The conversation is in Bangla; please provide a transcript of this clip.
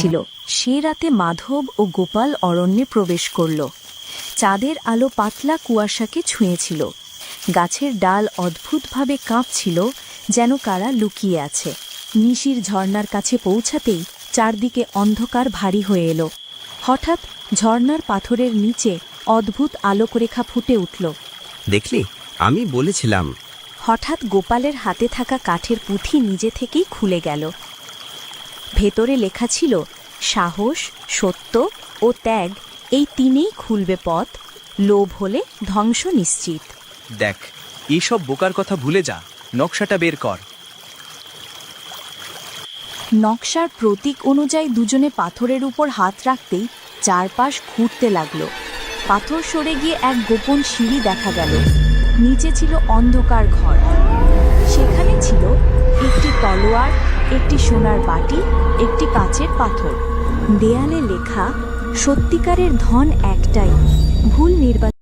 এসেছিল। সে রাতে মাধব ও গোপাল অরণ্যে প্রবেশ করল। চাঁদের আলো পাতলা কুয়াশাকে ছুঁয়েছিল। গাছের ডাল অদ্ভুতভাবে কাঁপছিল, যেন কারা লুকিয়ে আছে। নিশির ঝর্ণার কাছে পৌঁছাতেই চারদিকে অন্ধকার ভারী হয়ে এলো। হঠাৎ ঝর্ণার পাথরের নিচে অদ্ভুত আলোকরেখা ফুটে উঠল। দেখলি, আমি বলেছিলাম। হঠাৎ গোপালের হাতে থাকা কাঠের পুঁথি নিজে থেকেই খুলে গেল। ভেতরে লেখা ছিল, সাহস, সত্য ও ত্যাগ এই তিনেই খুলবে পথ, লোভ হলে ধ্বংস নিশ্চিত। দেখ, এইসব বোকার কথা ভুলে যা, নকশাটা বের কর। নকশার প্রতীক অনুযায়ী দুজনে পাথরের উপর হাত রাখতেই চারপাশ ঘুরতে লাগল। পাথর সরে গিয়ে এক গোপন সিঁড়ি দেখা গেল। নিচে ছিল অন্ধকার ঘর। সেখানে ছিল একটি তলোয়ার, একটি সোনার বাটি, একটি কাচের পাথর। দেয়ালে লেখা, সত্যিকারের ধন একটাই, ভুল নির্বাচন।